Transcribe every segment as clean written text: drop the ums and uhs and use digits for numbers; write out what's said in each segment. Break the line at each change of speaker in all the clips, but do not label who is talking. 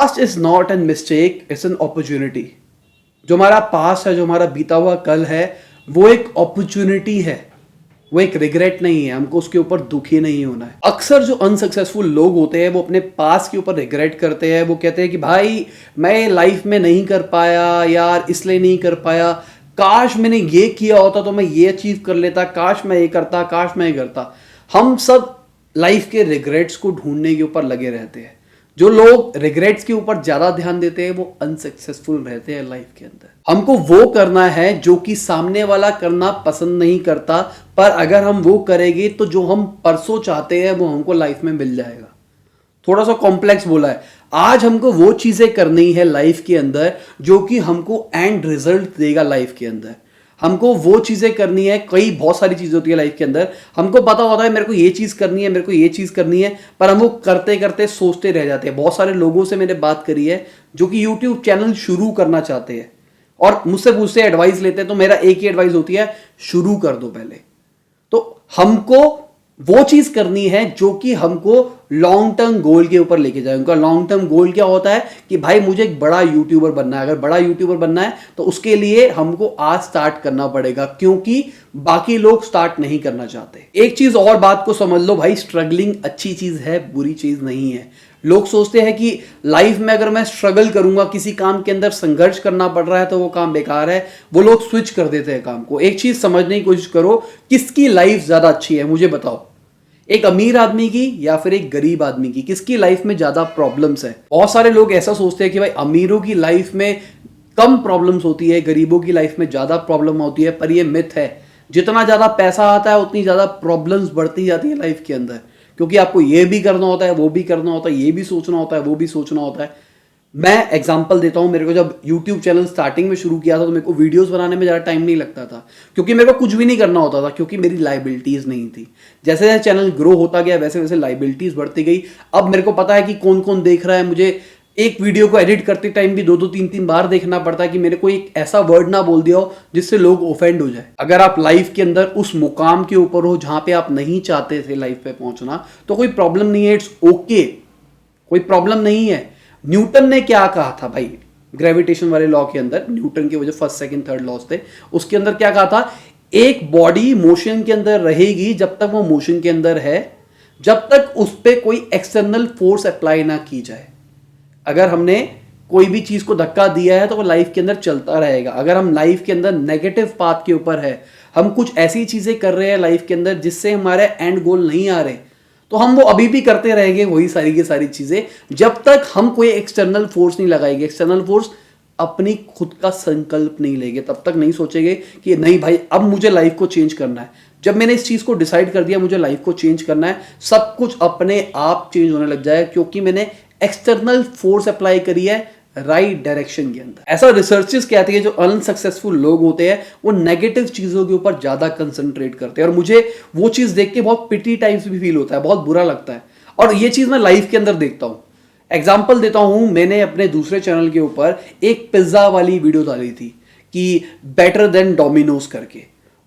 Past is not an mistake, it's an opportunity. जो हमारा past है, जो हमारा बीता हुआ कल है, वो एक अपॉर्चुनिटी है, वो एक रिग्रेट नहीं है। हमको उसके ऊपर दुखी नहीं होना है। अक्सर जो अनसक्सेसफुल लोग होते हैं वो अपने पास्ट के ऊपर रिग्रेट करते हैं। वो कहते हैं कि भाई मैं लाइफ में नहीं कर पाया यार, इसलिए नहीं कर पाया, काश मैंने ये किया होता तो मैं ये अचीव कर लेता, काश मैं ये करता, काश मैं ये करता। हम सब लाइफ के रिग्रेट्स को ढूंढने के ऊपर लगे रहते हैं। जो लोग रिग्रेट्स के ऊपर ज्यादा ध्यान देते हैं वो अनसक्सेसफुल रहते हैं लाइफ के अंदर। हमको वो करना है जो कि सामने वाला करना पसंद नहीं करता, पर अगर हम वो करेंगे तो जो हम परसों चाहते हैं वो हमको लाइफ में मिल जाएगा। थोड़ा सा कॉम्प्लेक्स बोला है। आज हमको वो चीजें करनी है लाइफ के अंदर जो कि हमको एंड रिजल्ट देगा लाइफ के अंदर। हमको वो चीजें करनी है। कई बहुत सारी चीजें होती है लाइफ के अंदर, हमको पता होता है मेरे को ये चीज करनी है, मेरे को ये चीज करनी है, पर हम वो करते करते सोचते रह जाते हैं। बहुत सारे लोगों से मैंने बात करी है जो कि यूट्यूब चैनल शुरू करना चाहते हैं और मुझसे पूछते एडवाइस लेते हैं, तो मेरा एक ही एडवाइस होती है, शुरू कर दो पहले। तो हमको वो चीज करनी है जो कि हमको लॉन्ग टर्म गोल के ऊपर लेके जाए। उनका लॉन्ग टर्म गोल क्या होता है कि भाई मुझे एक बड़ा यूट्यूबर बनना है। अगर बड़ा यूट्यूबर बनना है तो उसके लिए हमको आज स्टार्ट करना पड़ेगा, क्योंकि बाकी लोग स्टार्ट नहीं करना चाहते। एक चीज और बात को समझ लो भाई, स्ट्रगलिंग अच्छी चीज है, बुरी चीज नहीं है। लोग सोचते हैं कि लाइफ में अगर मैं स्ट्रगल करूंगा, किसी काम के अंदर संघर्ष करना पड़ रहा है तो वो काम बेकार है, वो लोग स्विच कर देते हैं काम को। एक चीज समझने की कोशिश करो, किसकी लाइफ ज्यादा अच्छी है मुझे बताओ, एक अमीर आदमी की या फिर एक गरीब आदमी की? किसकी लाइफ में ज्यादा प्रॉब्लम्स है? बहुत सारे लोग ऐसा सोचते हैं कि भाई अमीरों की लाइफ में कम प्रॉब्लम्स होती है, गरीबों की लाइफ में ज्यादा प्रॉब्लम होती है, पर ये मिथ है। जितना ज्यादा पैसा आता है उतनी ज्यादा प्रॉब्लम्स बढ़ती जाती है लाइफ के अंदर, क्योंकि आपको ये भी करना होता है, वो भी करना होता है, ये भी सोचना होता है, वो भी सोचना होता है। मैं एग्जांपल देता हूं, मेरे को जब YouTube चैनल स्टार्टिंग में शुरू किया था तो मेरे को वीडियोस बनाने में ज़्यादा टाइम नहीं लगता था, क्योंकि मेरे को कुछ भी नहीं करना होता था, क्योंकि मेरी लाइबिलिटीज़ नहीं थी। जैसे जैसे चैनल ग्रो होता गया वैसे वैसे लाइबिलिटीज़ बढ़ती गई। अब मेरे को पता है कि कौन कौन देख रहा है। मुझे एक वीडियो को एडिट करते टाइम भी 2-3 बार देखना पड़ता है कि मेरे को एक ऐसा वर्ड ना बोल दिया हो जिससे लोग ऑफेंड हो जाए। अगर आप लाइफ के अंदर उस मुकाम के ऊपर हो जहां पे आप नहीं चाहते थे लाइफ पे पहुंचना, तो कोई प्रॉब्लम नहीं है, इट्स ओके, कोई प्रॉब्लम नहीं है। न्यूटन ने क्या कहा था भाई, ग्रेविटेशन वाले लॉ के अंदर, न्यूटन के वो जो फर्स्ट सेकंड थर्ड लॉज थे उसके अंदर क्या कहा था, एक बॉडी मोशन के अंदर रहेगी जब तक वो मोशन के अंदर है, जब तक उस पर कोई एक्सटर्नल फोर्स अप्लाई ना की जाए। अगर हमने कोई भी चीज को धक्का दिया है तो वो लाइफ के अंदर चलता रहेगा। अगर हम लाइफ के अंदर नेगेटिव पाथ के ऊपर है, हम कुछ ऐसी चीजें कर रहे हैं लाइफ के अंदर जिससे हमारे एंड गोल नहीं आ रहे, तो हम वो अभी भी करते रहेंगे वही सारी की सारी चीजें, जब तक हम कोई एक्सटर्नल फोर्स नहीं लगाएंगे। एक्सटर्नल फोर्स अपनी खुद का संकल्प नहीं लेंगे, तब तक नहीं सोचेंगे कि नहीं भाई अब मुझे लाइफ को चेंज करना है। जब मैंने इस चीज को डिसाइड कर दिया मुझे लाइफ को चेंज करना है, सब कुछ अपने आप चेंज होने लग जाएगा, क्योंकि मैंने एक्सटर्नल फोर्स अप्लाई करी है राइट डायरेक्शन के अंदर। ऐसा रिसर्चेस कहती है जो अनसक्सेसफुल लोग होते हैं वो नेगेटिव चीजों के ऊपर ज्यादा कंसंट्रेट करते हैं, और मुझे वो चीज देख के बहुत पिटी टाइप्स भी फील होता है, बहुत बुरा लगता है। और ये चीज मैं लाइफ के अंदर देखता हूं। एग्जाम्पल देता हूं, मैंने अपने दूसरे चैनल के ऊपर एक पिज्जा वाली वीडियो डाली थी कि बेटर देन डोमिनोज करके।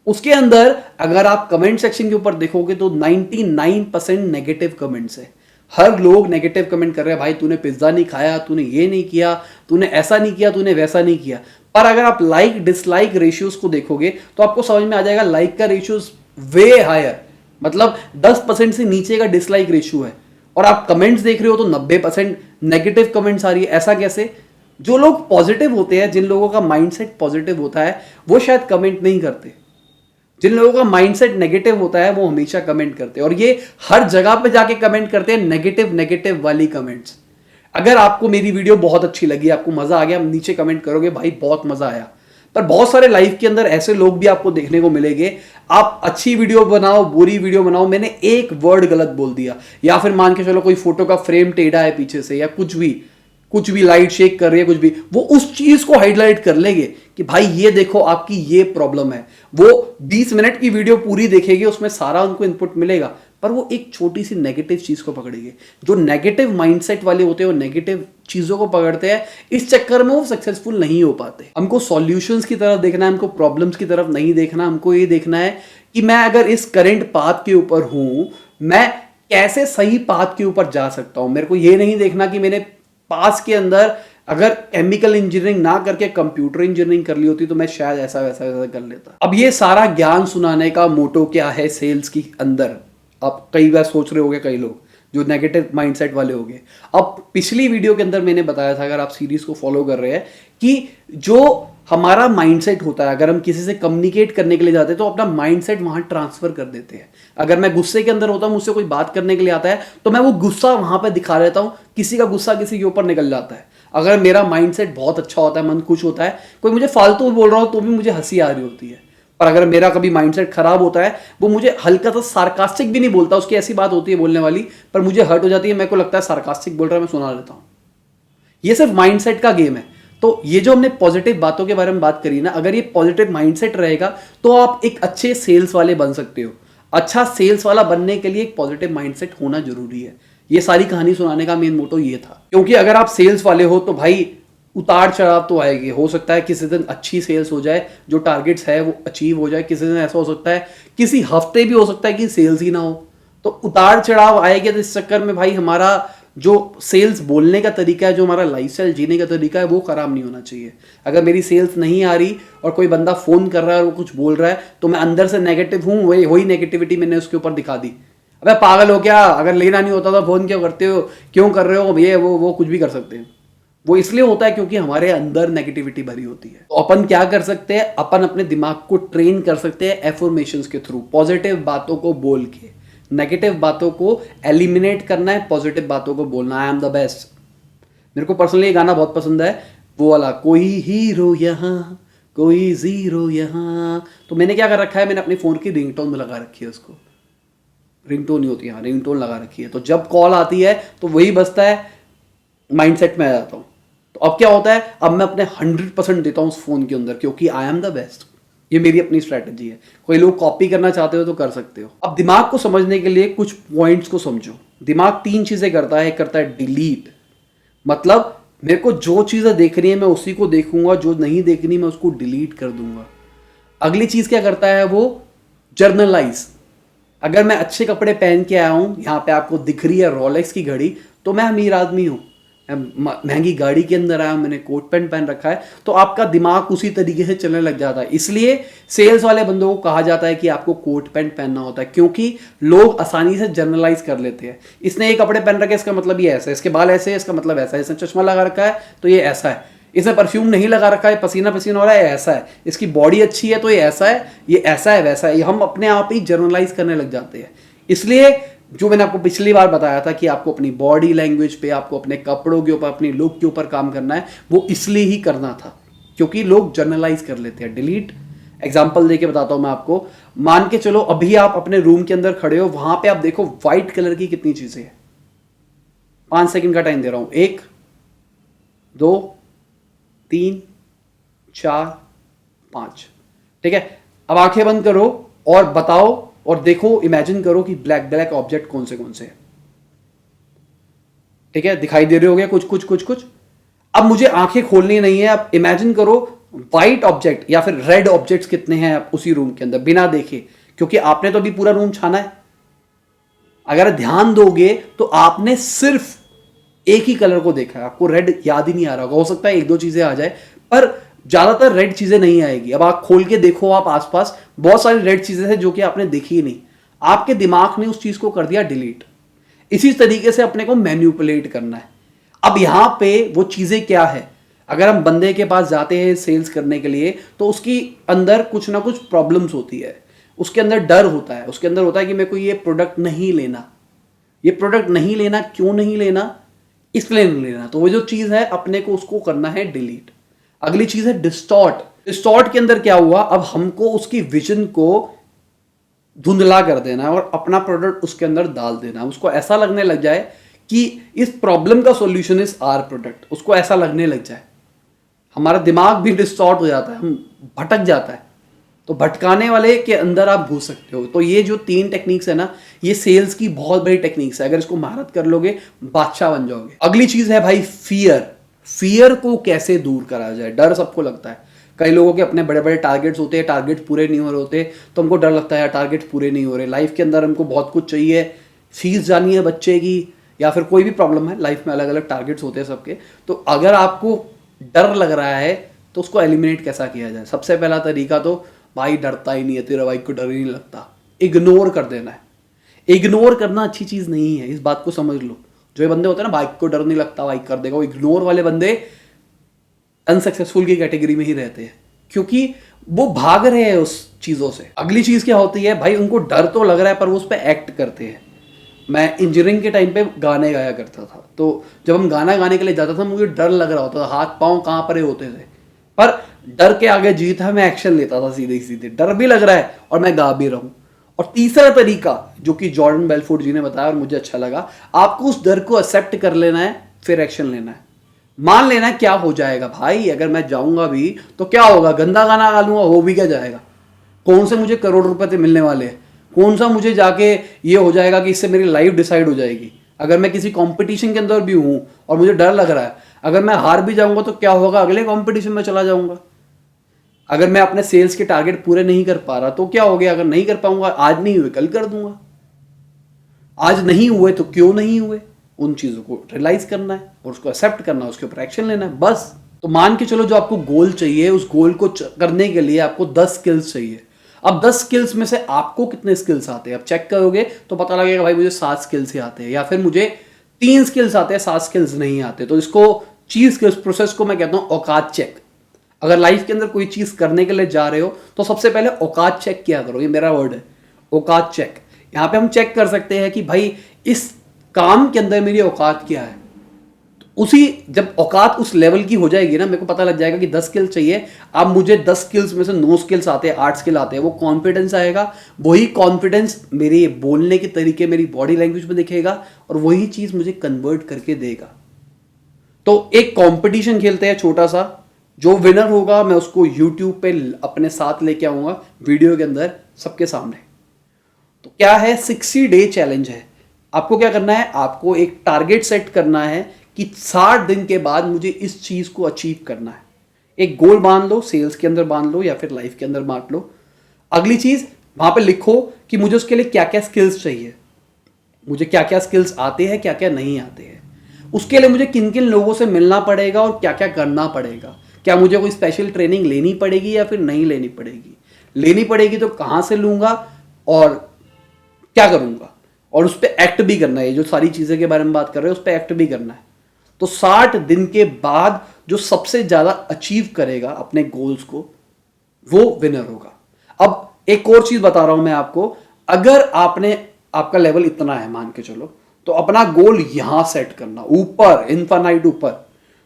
उसके अंदर अगर आप कमेंट सेक्शन के ऊपर देखोगे तो 99% नेगेटिव कमेंट्स है। हर लोग नेगेटिव कमेंट कर रहे हैं, भाई तूने पिज्जा नहीं खाया, तूने ये नहीं किया, तूने ऐसा नहीं किया, तूने वैसा नहीं किया। पर अगर आप लाइक डिसलाइक रेशियोज को देखोगे तो आपको समझ में आ जाएगा लाइक का रेशियोज वे हायर, मतलब 10% से नीचे का डिसलाइक रेशियो है। और आप कमेंट्स देख रहे हो तो 90% नेगेटिव कमेंट्स आ रही है। ऐसा कैसे? जो लोग पॉजिटिव होते हैं, जिन लोगों का माइंडसेट पॉजिटिव होता है, वो शायद कमेंट नहीं करते। जिन लोगों का माइंडसेट नेगेटिव होता है वो हमेशा कमेंट करते हैं, और ये हर जगह पे जाके कमेंट करते हैं नेगेटिव नेगेटिव वाली कमेंट्स। अगर आपको मेरी वीडियो बहुत अच्छी लगी, आपको मजा आ गया, नीचे कमेंट करोगे भाई बहुत मजा आया। पर बहुत सारे लाइफ के अंदर ऐसे लोग भी आपको देखने को मिलेंगे, आप अच्छी वीडियो बनाओ, बुरी वीडियो बनाओ, मैंने एक वर्ड गलत बोल दिया, या फिर मान के चलो कोई फोटो का फ्रेम टेढ़ा है पीछे से, या कुछ भी लाइट शेक कर रही है, कुछ भी, वो उस चीज को हाईलाइट कर लेंगे कि भाई ये देखो आपकी ये प्रॉब्लम है। वो 20 मिनट की वीडियो पूरी देखेंगे, उसमें सारा उनको इनपुट मिलेगा, पर वो एक छोटी सी नेगेटिव चीज को पकड़ेंगे। जो नेगेटिव माइंडसेट वाले होते हैं वो नेगेटिव चीजों को पकड़ते हैं, इस चक्कर में वो सक्सेसफुल नहीं हो पाते। हमको सॉल्यूशंस की तरफ देखना है, हमको प्रॉब्लम्स की तरफ नहीं देखना। हमको ये देखना है कि मैं अगर इस करंट पाथ के ऊपर हूं, मैं कैसे सही पाथ के ऊपर जा सकता हूं। मेरे को ये नहीं देखना कि मैंने पास के अंदर अगर केमिकल इंजीनियरिंग ना करके कंप्यूटर इंजीनियरिंग कर ली होती तो मैं शायद ऐसा वैसा वैसा कर लेता। अब ये सारा ज्ञान सुनाने का मोटो क्या है सेल्स की अंदर, आप कई बार सोच रहे होंगे कई लोग जो नेगेटिव माइंडसेट वाले होंगे। अब पिछली वीडियो के अंदर मैंने बताया था, अगर आप सीरीज को फॉलो कर रहे हैं, कि जो हमारा माइंडसेट होता है, अगर हम किसी से कम्युनिकेट करने के लिए जाते हैं तो अपना माइंडसेट वहां ट्रांसफर कर देते हैं। अगर मैं गुस्से के अंदर होता हूं, मुझसे कोई बात करने के लिए आता है तो मैं वो गुस्सा वहां पे दिखा देता हूं, किसी का गुस्सा किसी के ऊपर निकल जाता है। अगर मेरा माइंडसेट बहुत अच्छा होता है, मन खुश होता है, कोई मुझे फालतू बोल रहा हो तो भी मुझे हंसी आ रही होती है। पर अगर मेरा कभी माइंडसेट खराब होता है, वो मुझे हल्का सा सार्कास्टिक भी नहीं बोलता, उसकी ऐसी बात होती है बोलने वाली, पर मुझे हर्ट हो जाती है, मेरे को लगता है सार्कास्टिक बोल रहा है, मैं सुना लेता हूं। ये सिर्फ माइंडसेट का गेम है। तो ये जो हमने पॉजिटिव बातों के बारे में बात करी ना, अगर ये पॉजिटिव माइंडसेट रहेगा तो आप एक अच्छे सेल्स वाले बन सकते हो। अच्छा सेल्स वाला बनने के लिए एक पॉजिटिव माइंडसेट होना जरूरी है। ये सारी कहानी सुनाने का मेन मोटो ये था, क्योंकि अगर आप सेल्स वाले हो तो भाई उतार चढ़ाव तो आएगी। हो सकता है किसी दिन अच्छी सेल्स हो जाए, जो टारगेट्स है वो अचीव हो जाए, किसी दिन ऐसा हो सकता है किसी हफ्ते भी हो सकता है कि सेल्स ही ना हो, तो उतार चढ़ाव आएगा। तो इस चक्कर में भाई हमारा जो सेल्स बोलने का तरीका है, जो हमारा लाइफस्टाइल जीने का तरीका है, वो खराब नहीं होना चाहिए। अगर मेरी सेल्स नहीं आ रही और कोई बंदा फोन कर रहा है और वो कुछ बोल रहा है तो मैं अंदर से नेगेटिव हूं, वही नेगेटिविटी मैंने उसके ऊपर दिखा दी। अबे पागल हो क्या, अगर लेना नहीं होता तो फोन क्यों करते हो, क्यों कर रहे हो, ये वो कुछ भी कर सकते हैं। वो इसलिए होता है क्योंकि हमारे अंदर नेगेटिविटी भरी होती है। तो अपन क्या कर सकते हैं, अपन अपने दिमाग को ट्रेन कर सकते हैं एफर्मेशंस के थ्रू, पॉजिटिव बातों को बोल के। नेगेटिव बातों को एलिमिनेट करना है, पॉजिटिव बातों को बोलना। I am the best. मेरे को पर्सनली ये गाना बहुत पसंद है, वो वाला, कोई हीरो यहाँ कोई जीरो यहाँ। तो मैंने क्या कर रखा है, मैंने अपने फोन की रिंगटोन में लगा रखी है उसको। रिंगटोन नहीं होती, हाँ रिंगटोन लगा रखी है, तो जब कॉल आती है तो वही बजता है, माइंडसेट में आ जाता हूँ। तो अब क्या होता है, अब मैं अपने 100% देता हूँ उस फोन के अंदर, क्योंकि आई एम द बेस्ट। ये मेरी अपनी स्ट्रैटेजी है। कोई लोग कॉपी करना चाहते हो तो कर सकते हो। अब दिमाग को समझने के लिए कुछ पॉइंट्स को समझो। दिमाग 3 चीजें करता है। एक करता है डिलीट, मतलब मेरे को जो चीजें देखनी है मैं उसी को देखूंगा, जो नहीं देखनी मैं उसको डिलीट कर दूंगा। अगली चीज क्या करता है, वो जर्नलाइज। अगर मैं अच्छे कपड़े पहन के आया हूं, यहां पे आपको दिख रही है रोलेक्स की घड़ी, तो मैं अमीर आदमी हूं। महंगी गाड़ी के अंदर आया, मैंने कोट पैंट पहन रखा है, तो आपका दिमाग उसी तरीके से चलने लग जाता है। इसलिए सेल्स वाले बंदों को कहा जाता है कि आपको कोट पैंट पहनना होता है, क्योंकि लोग आसानी से जनरलाइज कर लेते हैं। इसने ये कपड़े पहन रखे, इसका मतलब ये ऐसा है, इसके बाल ऐसे है, इसका मतलब ऐसा है, इसने चश्मा लगा रखा है तो ये ऐसा है, इसने परफ्यूम नहीं लगा रखा है, पसीना पसीना हो रहा है, ऐसा है, इसकी बॉडी अच्छी है तो ये ऐसा है, ये ऐसा है, वैसा है। हम अपने आप ही जनरलाइज करने लग जाते हैं। इसलिए जो मैंने आपको पिछली बार बताया था कि आपको अपनी बॉडी लैंग्वेज पे, आपको अपने कपड़ों के ऊपर, अपनी लुक के ऊपर काम करना है, वो इसलिए ही करना था क्योंकि लोग जनरलाइज कर लेते हैं। डिलीट, एग्जांपल देके बताता हूं मैं आपको। मान के चलो अभी आप अपने रूम के अंदर खड़े हो, वहां पे आप देखो व्हाइट कलर की कितनी चीजें हैं। 5 सेकंड का टाइम दे रहा हूं। 1 2 3 4 5। ठीक है, अब आंखें बंद करो और बताओ और देखो, इमेजिन करो कि ब्लैक ब्लैक ऑब्जेक्ट कौन से हैं। ठीक है, दिखाई दे रहे होंगे कुछ कुछ कुछ कुछ। अब मुझे आंखें खोलनी नहीं है, अब इमेजिन करो व्हाइट ऑब्जेक्ट या फिर रेड ऑब्जेक्ट्स कितने हैं उसी रूम के अंदर बिना देखे, क्योंकि आपने तो अभी पूरा रूम छाना है। अगर ध्यान दोगे तो आपने सिर्फ एक ही कलर को देखा है, आपको रेड याद ही नहीं आ रहा होगा। हो सकता है 1-2 चीजें आ जाए, पर ज्यादातर रेड चीजें नहीं आएगी। अब आप खोल के देखो, आप आसपास बहुत सारी रेड चीजें हैं जो कि आपने देखी ही नहीं, आपके दिमाग ने उस चीज को कर दिया डिलीट। इसी तरीके से अपने को मैन्युपुलेट करना है। अब यहां पे वो चीजें क्या है, अगर हम बंदे के पास जाते हैं सेल्स करने के लिए तो उसकी अंदर कुछ ना कुछ प्रॉब्लम्स होती है, उसके अंदर डर होता है, उसके अंदर होता है कि मेरे को ये प्रोडक्ट नहीं लेना। ये प्रोडक्ट नहीं लेना, क्यों नहीं लेना, इसलिए नहीं लेना। तो वो जो चीज है अपने को उसको करना है डिलीट। अगली चीज है डिस्टॉर्ट। डिस्टॉर्ट के अंदर क्या हुआ, अब हमको उसकी विजन को धुंधला कर देना है और अपना प्रोडक्ट उसके अंदर डाल देना है। उसको ऐसा लगने लग जाए कि इस प्रॉब्लम का सॉल्यूशन इज आवर प्रोडक्ट, उसको ऐसा लगने लग जाए। हमारा दिमाग भी डिस्टॉर्ट हो जाता है, हम भटक जाता है। तो भटकाने वाले के अंदर आप घुस सकते हो। तो ये जो 3 टेक्निक्स है ना, ये सेल्स की बहुत बड़ी टेक्निक्स है। अगर इसको महारत कर लोगे, बादशाह बन जाओगे। अगली चीज है भाई फियर। फियर को कैसे दूर करा जाए। डर सबको लगता है, कई लोगों के अपने बड़े बड़े टारगेट्स होते हैं, टारगेट पूरे नहीं हो रहे होते तो हमको डर लगता है यार टारगेट पूरे नहीं हो रहे। लाइफ के अंदर हमको बहुत कुछ चाहिए, फीस जानी है बच्चे की, या फिर कोई भी प्रॉब्लम है लाइफ में, अलग अलग टारगेट्स होते हैं सबके। तो अगर आपको डर लग रहा है तो उसको एलिमिनेट कैसा किया जाए? सबसे पहला तरीका तो भाई डरता ही नहीं है, तेरा बाइक को डर ही नहीं लगता, इग्नोर कर देना है। इग्नोर करना अच्छी चीज नहीं है, इस बात को समझ लो। जो ये बंदे होते हैं ना बाइक को डर नहीं लगता, बाइक कर देगा, वो इग्नोर वाले बंदे अनसक्सेसफुल की कैटेगरी में ही रहते हैं, क्योंकि वो भाग रहे हैं उस चीजों से। अगली चीज क्या होती है भाई, उनको डर तो लग रहा है पर वो उस पर एक्ट करते हैं। मैं इंजीनियरिंग के टाइम पे गाने गाया करता था, तो जब हम गाना गाने के लिए जाता था मुझे डर लग रहा होता था, हाथ पांव कहां पर होते थे, पर डर के आगे जीत है, मैं एक्शन लेता था सीधे सीधे। डर भी लग रहा है और मैं गा भी रहा हूं। और तीसरा तरीका जो कि जॉर्डन बेलफोर्ड जी ने बताया और मुझे अच्छा लगा, आपको उस डर को एक्सेप्ट कर लेना है, फिर एक्शन लेना है। मान लेना क्या हो जाएगा भाई, अगर मैं जाऊंगा भी तो क्या होगा, गंदा गाना गा लूंगा, हो भी क्या जाएगा, कौन से मुझे करोड़ रुपए से मिलने वाले हैं, कौन सा मुझे जाके ये हो जाएगा कि इससे मेरी लाइफ डिसाइड हो जाएगी। अगर मैं किसी कंपटीशन के अंदर भी हूं और मुझे डर लग रहा है, अगर मैं हार भी जाऊंगा तो क्या होगा, अगले कंपटीशन में चला जाऊंगा। अगर मैं अपने सेल्स के टारगेट पूरे नहीं कर पा रहा तो क्या हो गया, अगर नहीं कर पाऊंगा, आज नहीं हुए कल कर दूंगा, आज नहीं हुए तो क्यों नहीं हुए, उन चीजों को रियलाइज करना है और उसको एक्सेप्ट करना है, उसके ऊपर एक्शन लेना है, बस। तो मान के चलो जो आपको गोल चाहिए, उस गोल को करने के लिए आपको 10 स्किल्स चाहिए। अब 10 स्किल्स में से आपको कितने स्किल्स आते हैं, अब चेक करोगे तो पता लगेगा भाई मुझे 7 स्किल्स ही आते हैं, या फिर मुझे 3 स्किल्स आते हैं, 7 स्किल्स नहीं आते। तो इसको चीज स्किल्स प्रोसेस को मैं कहता हूं औकात चेक। अगर लाइफ के अंदर कोई चीज करने के लिए जा रहे हो तो सबसे पहले औकात चेक किया करो, ये मेरा वर्ड है, औकात चेक। यहां पे हम चेक कर सकते हैं कि भाई इस काम के अंदर मेरी औकात क्या है। उसी जब औकात उस लेवल की हो जाएगी ना, मेरे को पता लग जाएगा कि 10 स्किल्स चाहिए, अब मुझे 10 स्किल्स में से 9 स्किल्स आते हैं, 8 स्किल आते हैं, वो कॉन्फिडेंस आएगा। वही कॉन्फिडेंस मेरे बोलने के तरीके, मेरी बॉडी लैंग्वेज में दिखेगा और वही चीज मुझे कन्वर्ट करके देगा। तो एक कंपटीशन खेलते हैं छोटा सा, जो विनर होगा मैं उसको यूट्यूब पे अपने साथ लेके आऊंगा वीडियो के अंदर सबके सामने। तो क्या है, 60 डे चैलेंज है। आपको क्या करना है, आपको एक टारगेट सेट करना है कि 60 दिन के बाद मुझे इस चीज को अचीव करना है। एक गोल बांध लो, सेल्स के अंदर बांध लो या फिर लाइफ के अंदर बांट लो। अगली चीज वहां पे लिखो कि मुझे उसके लिए क्या क्या स्किल्स चाहिए, मुझे क्या क्या स्किल्स आते हैं, क्या क्या नहीं आते हैं, उसके लिए मुझे किन किन लोगों से मिलना पड़ेगा और क्या क्या करना पड़ेगा, क्या मुझे कोई स्पेशल ट्रेनिंग लेनी पड़ेगी या फिर नहीं लेनी पड़ेगी, लेनी पड़ेगी तो कहां से लूंगा और क्या करूंगा, और उस पर एक्ट भी करना है। जो सारी चीजें के बारे में बात कर रहे हैं उस पर एक्ट भी करना है। तो 60 दिन के बाद जो सबसे ज्यादा अचीव करेगा अपने गोल्स को, वो विनर होगा। अब एक और चीज बता रहा हूं मैं आपको, अगर आपका लेवल इतना है मान के चलो, तो अपना गोल यहां सेट करना, ऊपर, इनफाइनाइट ऊपर,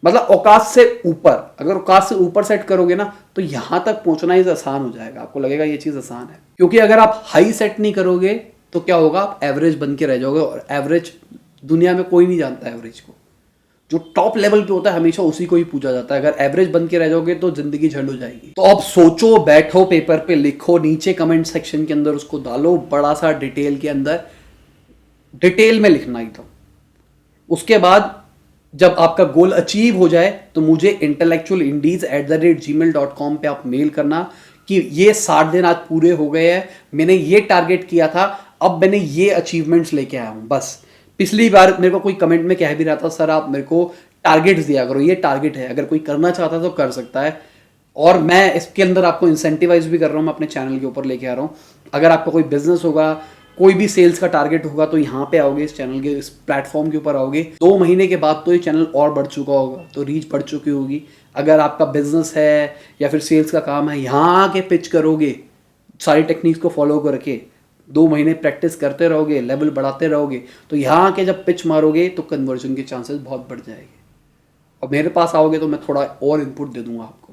मतलब औकात से ऊपर। अगर औकात से ऊपर सेट करोगे ना तो यहां तक पहुंचना ही आसान हो जाएगा, आपको लगेगा ये चीज आसान है। क्योंकि अगर आप हाई सेट नहीं करोगे तो क्या होगा, आप एवरेज बन के रह जाओगे, और एवरेज दुनिया में कोई नहीं जानता एवरेज को। जो टॉप लेवल पे होता है हमेशा उसी को ही पूछा जाता है। अगर एवरेज बन के रह जाओगे तो जिंदगी झंड हो जाएगी। तो अब सोचो, बैठो, पेपर पे लिखो, नीचे कमेंट सेक्शन के अंदर उसको डालो, बड़ा सा डिटेल के अंदर, डिटेल में लिखना एकदम। उसके बाद जब आपका गोल अचीव हो जाए तो मुझे intellectualindies@gmail.com पे आप मेल करना कि ये 60 दिन आज पूरे हो गए हैं, मैंने ये टारगेट किया था, अब मैंने ये अचीवमेंट्स लेके आया हूं। बस पिछली बार मेरे को कोई कमेंट में कह भी रहा था, सर आप मेरे को टारगेट्स दिया करो, ये टारगेट है, अगर कोई करना चाहता है तो कर सकता है। और मैं इसके अंदर आपको इंसेंटिवाइज भी कर रहा हूं, मैं अपने चैनल के ऊपर लेके आ रहा हूं। अगर आपका कोई बिजनेस होगा, कोई भी सेल्स का टारगेट होगा तो यहाँ पे आओगे, इस चैनल के इस प्लेटफॉर्म के ऊपर आओगे। 2 महीने के बाद तो ये चैनल और बढ़ चुका होगा, तो रीच बढ़ चुकी होगी। अगर आपका बिजनेस है या फिर सेल्स का काम है, यहाँ आके पिच करोगे, सारी टेक्निक्स को फॉलो करके 2 महीने प्रैक्टिस करते रहोगे, लेवल बढ़ाते रहोगे, तो यहाँ आके जब पिच मारोगे तो कन्वर्जन के चांसेस बहुत बढ़ जाएंगे। और मेरे पास आओगे तो मैं थोड़ा और इनपुट दे दूंगा आपको।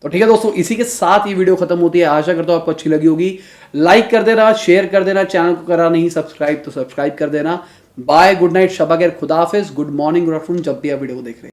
तो ठीक है दोस्तों, इसी के साथ ये वीडियो खत्म होती है। आशा करता हूं आपको अच्छी लगी होगी। लाइक कर देना, शेयर कर देना, चैनल को करा नहीं सब्सक्राइब तो सब्सक्राइब कर देना। बाय, गुड नाइट, शबा खैर, खुदा हाफिज, गुड मॉर्निंग, गुड आफ्टरनून, जब भी आप वीडियो को देख रहे हैं।